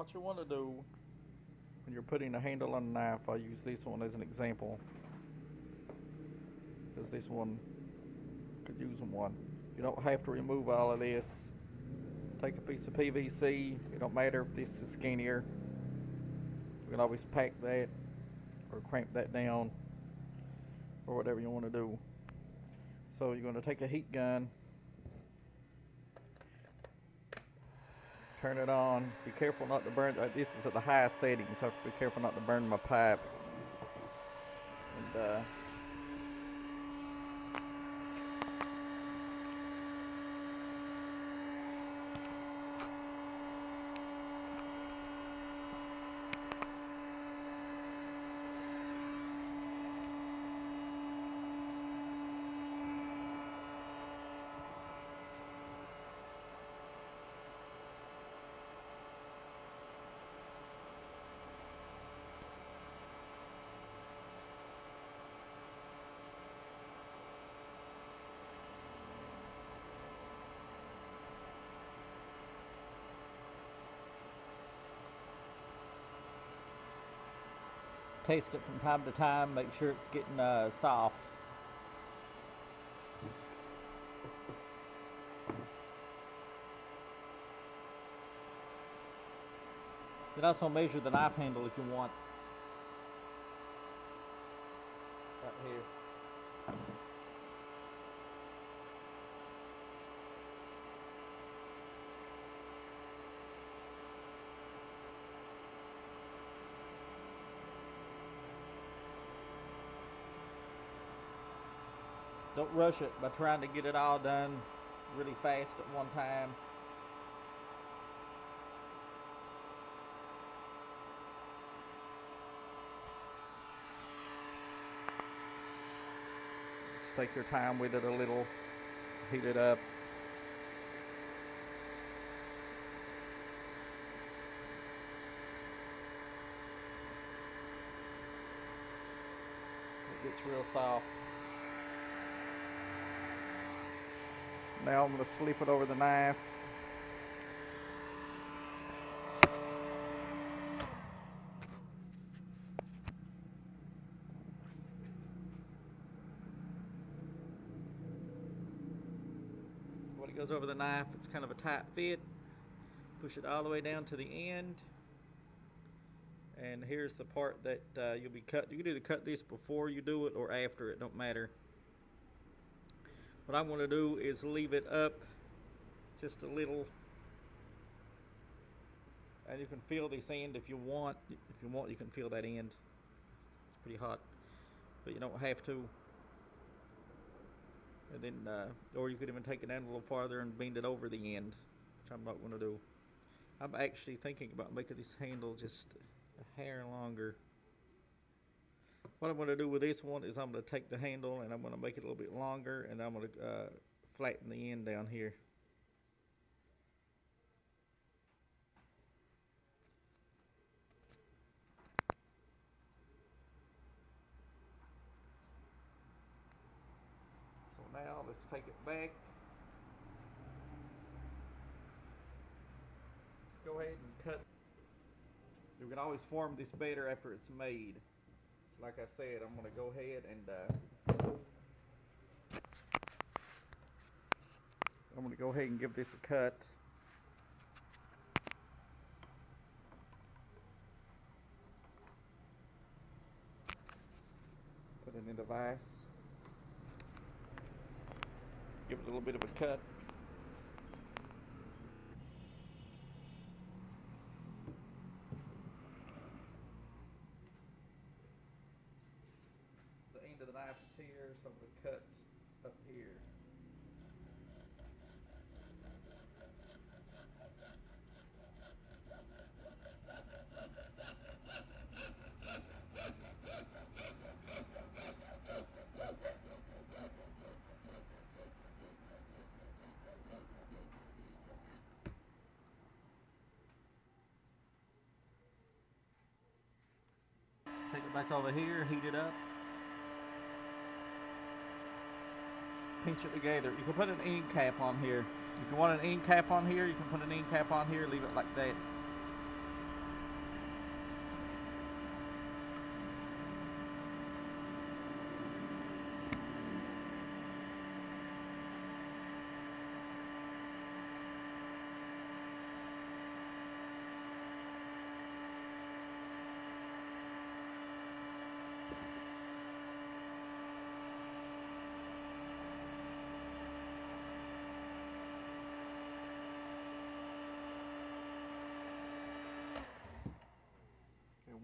what you want to do when you're putting a handle on a knife, I'll use this one as an example, because this one could use one. You don't have to remove all of this. Take a piece of PVC. It don't matter if this is skinnier. You can always pack that or cramp that down or whatever you want to do. So you're going to take a heat gun, turn it on. Be careful not to burn. This is at the highest setting, so I have to be careful not to burn my pipe. And taste it from time to time, make sure it's getting soft. You can also measure the knife handle if you want. Right here. Don't rush it by trying to get it all done really fast at one time. Just take your time with it a little, heat it up. It gets real soft. Now I'm going to slip it over the knife. When it goes over the knife, it's kind of a tight fit. Push it all the way down to the end. And here's the part that you'll be cut. You can either cut this before you do it or after, it don't matter. What I'm going to do is leave it up just a little, and you can feel this end if you want. If you want, you can feel that end. It's pretty hot, but you don't have to. And then, or you could even take it down a little farther and bend it over the end, which I'm not going to do. I'm actually thinking about making this handle just a hair longer. What I'm going to do with this one is I'm going to take the handle and I'm going to make it a little bit longer, and I'm going to flatten the end down here. So now let's take it back. Let's go ahead and cut. You can always form this better after it's made. Like I said, I'm going to go ahead and give this a cut. Put it in the vise. Give it a little bit of a cut. The knife is here, so I'm going to cut up here. Take it back over here, heat it up. Pinch it together. You can put an end cap on here. If you want an end cap on here, you can put an end cap on here, leave it like that.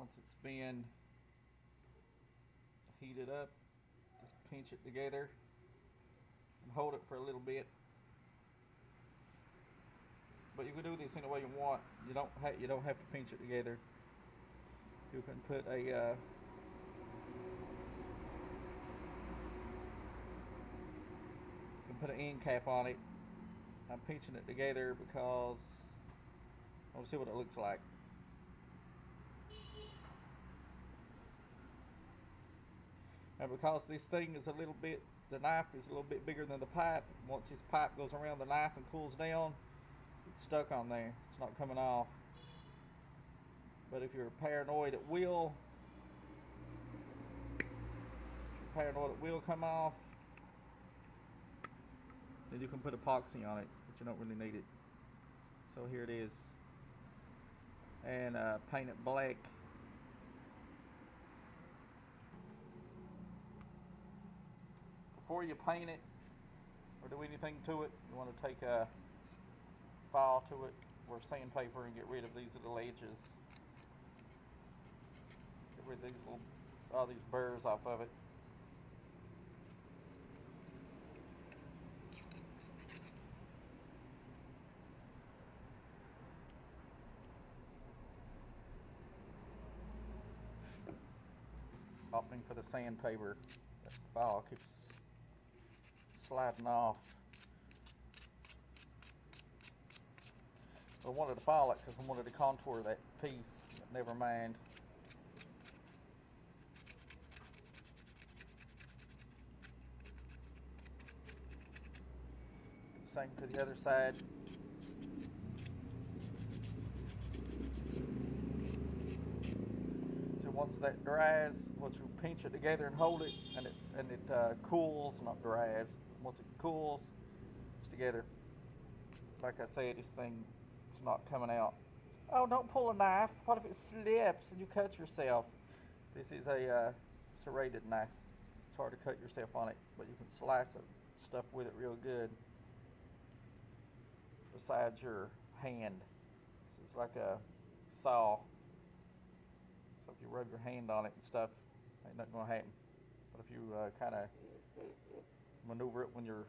Once it's been heated up, just pinch it together and hold it for a little bit. But you can do this any way you want. You don't have to pinch it together. You can put a an end cap on it. I'm pinching it together because I want to see what it looks like. And because this thing is the knife is a little bit bigger than the pipe, once this pipe goes around the knife and cools down, it's stuck on there. It's not coming off. But if you're paranoid it will come off, then you can put epoxy on it, but you don't really need it. So here it is. And paint it black. Before you paint it or do anything to it, you want to take a file to it or sandpaper and get rid of these little edges. Get rid of all these burrs off of it. Opting for the sandpaper. That file keeps sliding off. I wanted to file it because I wanted to contour that piece, but never mind. Same to the other side. So once that dries, once you pinch it together and hold it, and it cools, not dries. Once it cools, it's together. Like I said, this thing is not coming out. Oh, don't pull a knife. What if it slips and you cut yourself? This is a serrated knife. It's hard to cut yourself on it, but you can slice stuff with it real good. Besides your hand, this is like a saw. So if you rub your hand on it and stuff, ain't nothing gonna happen. But if you kind of maneuver it when you're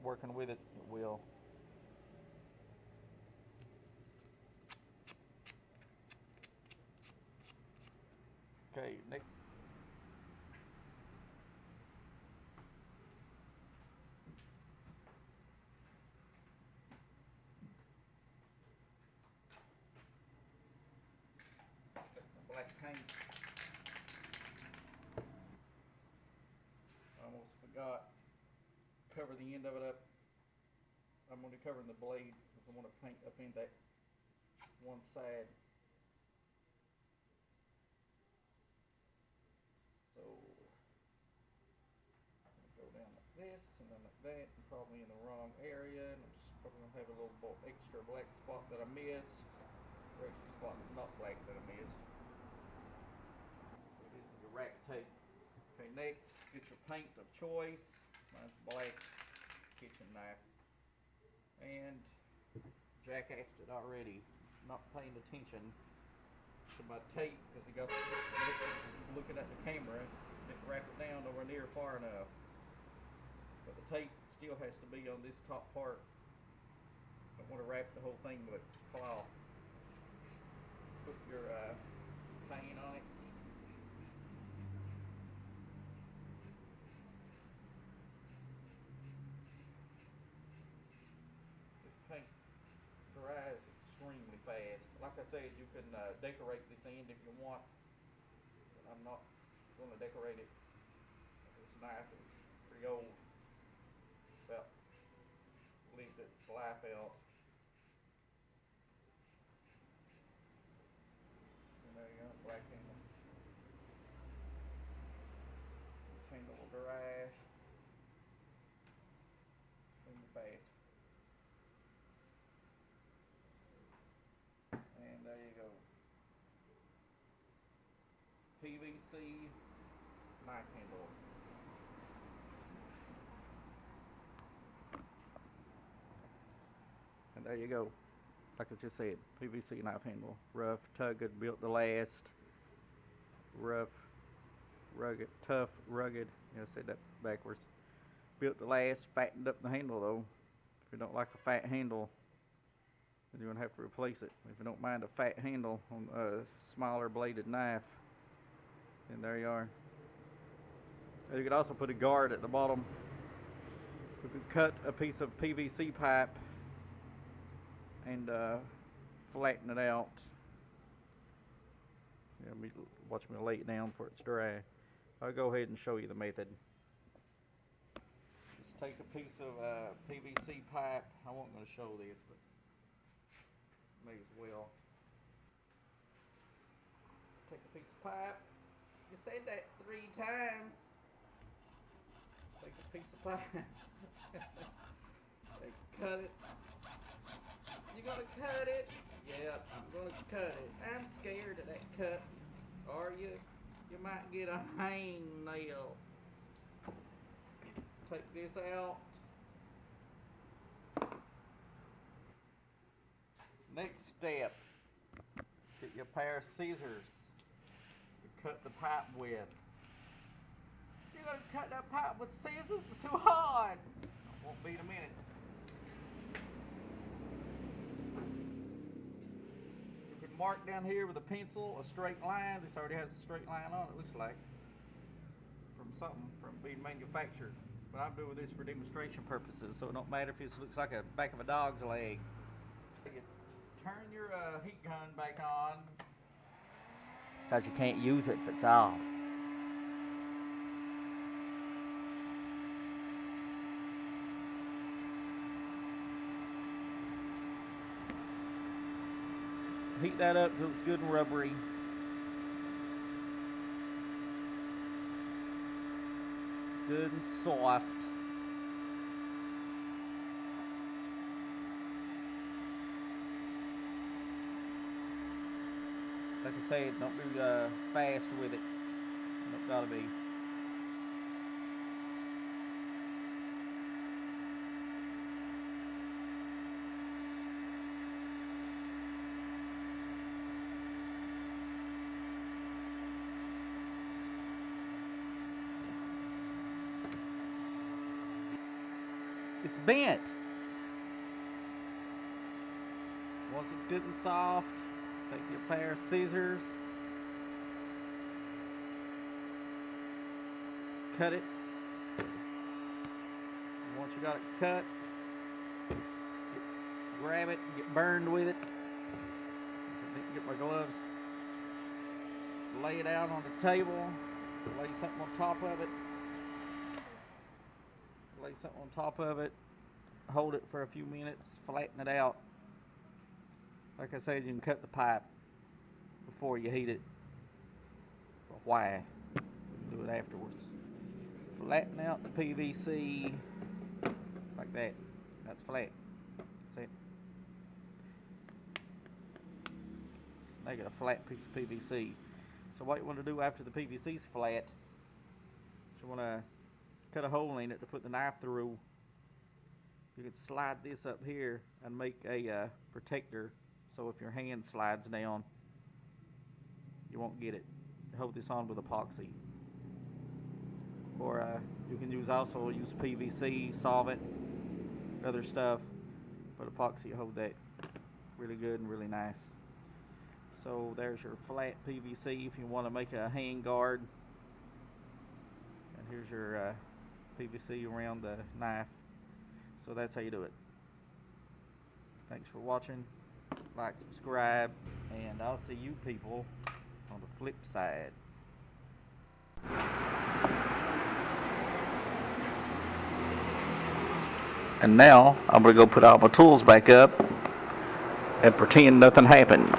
working with it, it will. Okay, next. Take some black paint. Almost forgot. Cover the end of it up. I'm going to cover the blade because I want to paint up in that one side. So I'm going to go down like this and then like that, and probably in the wrong area. And I'm just probably going to have a little extra black spot that I missed. Or extra spot that's not black that I missed. So it is your rack tape. Okay, next, get your paint of choice. Mine's black kitchen knife. And jackassed it already, not paying attention to my tape because he got looking at the camera, didn't wrap it down nowhere near far enough. But the tape still has to be on this top part. Don't want to wrap the whole thing with cloth. Put your paint on it. Paint dries extremely fast. Like I said, you can decorate this end if you want, but I'm not going to decorate it. This knife is pretty old. About lived its life out. And there you go, black handle. This handle will dry extremely fast. And there you go. PVC knife handle. And there you go. Like I just said, PVC knife handle. Rough, tugged, built to last. rough, rugged, tough, rugged. I said that backwards. Built to last, fattened up the handle though. If you don't like a fat handle, then you're gonna have to replace it. If you don't mind a fat handle on a smaller bladed knife, then there you are. You could also put a guard at the bottom. You could cut a piece of PVC pipe and flatten it out. Watch me lay it down before it's dry. I'll go ahead and show you the method. Just take a piece of PVC pipe. I wasn't going to show this, but may as well. Take a piece of pipe. You said that 3 times. Take a piece of pipe. Cut it. You gonna cut it? Yeah, I'm gonna cut it. I'm scared of that cut. Are you? You might get a hangnail. Take this out. Next step. Get your pair of scissors to cut the pipe with. You're gonna cut that pipe with scissors? It's too hard. Won't be in a minute. You can mark down here with a pencil a straight line. This already has a straight line on it, looks like, from something from being manufactured. But I'm doing this for demonstration purposes, so it don't matter if it looks like a back of a dog's leg. You turn your heat gun back on, because you can't use it if it's off. Heat that up till it's good and rubbery. Good and soft. Like I say, don't be fast with it. Don't gotta be. It's bent. Once it's good and soft, take your pair of scissors, cut it. Once you got it cut, grab it, get burned with it. Get my gloves. Lay it out on the table. Lay something on top of it. Lay something on top of it, hold it for a few minutes, flatten it out. Like I said, you can cut the pipe before you heat it. But why? Do it afterwards. Flatten out the PVC like that. That's flat. That's it. Make it a flat piece of PVC. So what you want to do after the PVC is flat, you want to cut a hole in it to put the knife through. You can slide this up here and make a protector, so if your hand slides down, you won't get it. Hold this on with epoxy. Or you can use PVC, solvent, other stuff, but epoxy will hold that really good and really nice. So there's your flat PVC if you want to make a hand guard. And here's your PVC around the knife. So that's how you do it. Thanks for watching. Like, subscribe, and I'll see you people on the flip side. And now I'm going to go put all my tools back up and pretend nothing happened.